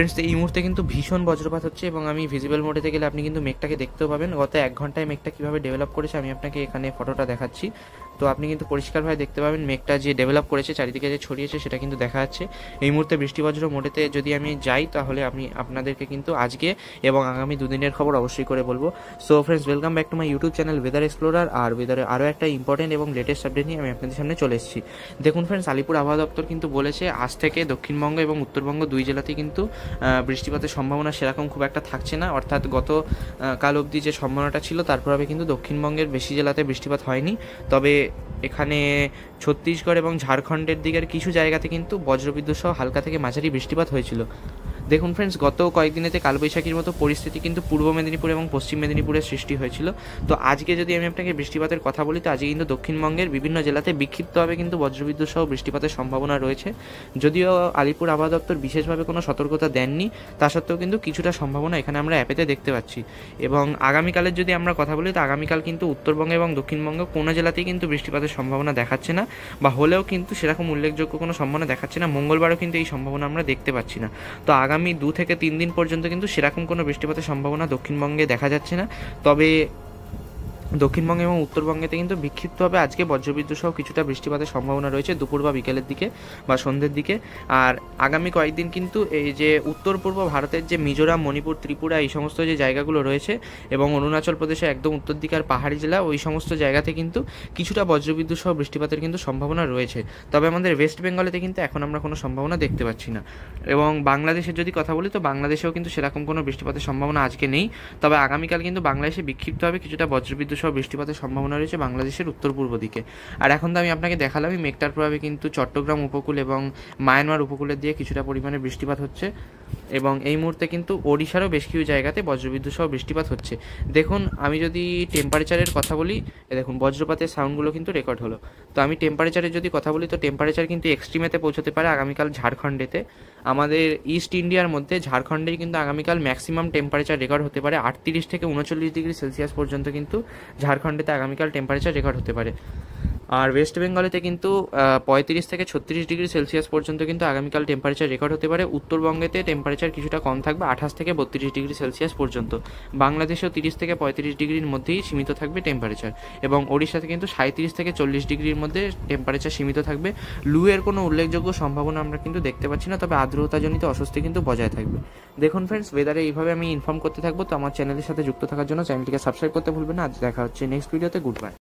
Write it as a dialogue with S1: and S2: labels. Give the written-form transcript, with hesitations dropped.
S1: Friends, এই মুহূর্তে কিন্তু ভীষণ বজ্রপাত হচ্ছে এবং আমি ভিজিবল মোডেতে গেলে আপনি কিন্তু মেঘটাকে দেখতেও পাবেন। গত 1 ঘন্টায় মেঘটা কীভাবে ডেভেলপ করেছে আমি আপনাকে এখানে ফটোটা দেখাচ্ছি। তো আপনি কিন্তু পরিষ্কারভাবে দেখতে পাবেন মেঘটা যে ডেভেলপ করেছে, চারিদিকে যে ছড়িয়েছে সেটা কিন্তু দেখা যাচ্ছে। এই মুহূর্তে বৃষ্টিবজ্র মোডেতে যদি আমি যাই তাহলে আমি আপনাদেরকে কিন্তু আজকে এবং আগামী 2 দিনের খবর অবশ্যই করে বলবো। So friends, welcome back to my YouTube channel weather explorer. আর ওয়েদারের আরও একটা ইম্পর্টেন্ট এবং লেটেস্ট আপডেট নিয়ে আমি আপনাদের সামনে চলে এসেছি। দেখুন ফ্রেন্ডস, আলিপুর আবহাওয়া দপ্তর কিন্তু বলেছে আজ থেকে দক্ষিণবঙ্গ এবং উত্তরবঙ্গ 2 জেলাতেই কিন্তু বৃষ্টিপাতের সম্ভাবনা সেরকম খুব একটা থাকছে না। অর্থাৎ গত কাল অবধি যে সম্ভাবনাটা ছিল তার প্রভাবে কিন্তু দক্ষিণবঙ্গের বেশি জেলাতে বৃষ্টিপাত হয়নি। তবে এখানে ছত্তিশগড় এবং ঝাড়খণ্ডের দিকের কিছু জায়গাতে কিন্তু বজ্রবিদ্যুৎ সহ হালকা থেকে মাঝারি বৃষ্টিপাত হয়েছিল। দেখুন ফ্রেন্ডস, গত কয়েকদিনেতে কালবৈশাখীর মতো পরিস্থিতি কিন্তু পূর্ব মেদিনীপুর এবং পশ্চিম মেদিনীপুরের সৃষ্টি হয়েছিল। তো আজকে যদি আমি আপনাকে বৃষ্টিপাতের কথা বলি তো আজকে কিন্তু দক্ষিণবঙ্গের বিভিন্ন জেলাতে বিক্ষিপ্তভাবে কিন্তু বজ্রবিদ্যুৎ সহ বৃষ্টিপাতের সম্ভাবনা রয়েছে। যদিও আলিপুর আবহাওয়া দপ্তর বিশেষভাবে কোনো সতর্কতা দেননি, তা সত্ত্বেও কিন্তু কিছুটা সম্ভাবনা এখানে আমরা অ্যাপেতে দেখতে পাচ্ছি। এবং আগামীকালের যদি আমরা কথা বলি তো আগামীকাল কিন্তু উত্তরবঙ্গ এবং দক্ষিণবঙ্গ কোনো জেলাতেই কিন্তু বৃষ্টিপাতের সম্ভাবনা দেখাচ্ছে না, বা হলেও কিন্তু সেরকম উল্লেখযোগ্য কোনো সম্ভাবনা দেখাচ্ছে না। মঙ্গলবারও কিন্তু এই সম্ভাবনা আমরা দেখতে পাচ্ছি না। তো আগামী 2 থেকে 3 দিন পর্যন্ত কিন্তু সেরকম কোনো বৃষ্টিপাতের সম্ভাবনা দক্ষিণবঙ্গে দেখা যাচ্ছে না। তবে দক্ষিণবঙ্গে এবং উত্তরবঙ্গেতে কিন্তু বিক্ষিপ্তভাবে আজকে বজ্রবিদ্যুৎ সহ কিছুটা বৃষ্টিপাতের সম্ভাবনা রয়েছে দুপুর বা বিকেলের দিকে বা সন্ধ্যের দিকে। আর আগামী কয়েকদিন কিন্তু এই যে উত্তর পূর্ব ভারতের যে মিজোরাম, মণিপুর, ত্রিপুরা এই সমস্ত যে জায়গাগুলো রয়েছে এবং অরুণাচল প্রদেশে একদম উত্তর দিকে আর পাহাড়ি জেলা, ওই সমস্ত জায়গাতে কিন্তু কিছুটা বজ্রবিদ্যুৎ সহ বৃষ্টিপাতের কিন্তু সম্ভাবনা রয়েছে। তবে আমাদের ওয়েস্ট বেঙ্গলেতে কিন্তু এখন আমরা কোনো সম্ভাবনা দেখতে পাচ্ছি না। এবং বাংলাদেশের যদি কথা বলি তো বাংলাদেশেও কিন্তু সেরকম কোনো বৃষ্টিপাতের সম্ভাবনা আজকে নেই। তবে আগামীকাল কিন্তু বাংলাদেশে বিক্ষিপ্তভাবে কিছুটা বজ্রবিদ্যুৎ সহ বৃষ্টিপাতের সম্ভাবনা রয়েছে বাংলাদেশের উত্তর পূর্ব দিকে। আর এখন তো আমি আপনাকে দেখালাম এই মেঘটার প্রভাবে কিন্তু চট্টগ্রাম উপকূল এবং মায়ানমার উপকূলের দিয়ে কিছুটা পরিমাণে বৃষ্টিপাত হচ্ছে এবং এই মুহূর্তে কিন্তু ওড়িশারও বেশ কিছু জায়গাতে বজ্রবিদ্যুৎ সহ বৃষ্টিপাত হচ্ছে। দেখুন, আমি যদি টেম্পারেচারের কথা বলি, দেখুন বজ্রপাতের সাউন্ডগুলো কিন্তু রেকর্ড হলো। তো আমি টেম্পারেচারের যদি কথা বলি তো টেম্পারেচার কিন্তু এক্সট্রিমেতে পৌঁছতে পারে আগামীকাল ঝাড়খণ্ডেতে। আমাদের ইস্ট ইন্ডিয়ার মধ্যে ঝাড়খণ্ডেই কিন্তু আগামীকাল ম্যাক্সিমাম টেম্পারেচার রেকর্ড হতে পারে 38 থেকে 39 ডিগ্রি সেলসিয়াস পর্যন্ত কিন্তু ঝাড়খণ্ডেতে আগামীকাল টেম্পারেচার রেকর্ড হতে পারে। আর ওয়েস্ট বেঙ্গলেতে কিন্তু 35 থেকে 36 ডিগ্রি সেলসিয়াস পর্যন্ত কিন্তু আগামীকাল টেম্পারেচার রেকর্ড হতে পারে। উত্তরবঙ্গেতে টেম্পারেচার কিছুটা কম থাকবে 28 থেকে 32 ডিগ্রি সেলসিয়াস পর্যন্ত। বাংলাদেশেও 30 থেকে 35 ডিগ্রির মধ্যেই সীমিত থাকবে টেম্পারেচার। এবং ওড়িশাতে কিন্তু 37 থেকে 40 ডিগ্রির মধ্যে টেম্পারেচার সীমিত থাকবে। লুয়ের কোনো উল্লেখযোগ্য সম্ভাবনা আমরা কিন্তু দেখতে পাচ্ছি না, তবে আর্দ্রতাজনিত অস্বস্তি কিন্তু বজায় থাকবে। দেখুন ফ্রেন্ডস, ওয়েদারে এইভাবে আমি ইনফর্ম করতে থাকবো। তো আমার চ্যানেলের সাথে যুক্ত থাকার জন্য চ্যানেলটিকে সাবস্ক্রাইব করতে ভুলবেন না। আজ দেখা হচ্ছে নেক্সট ভিডিওতে। Good bye.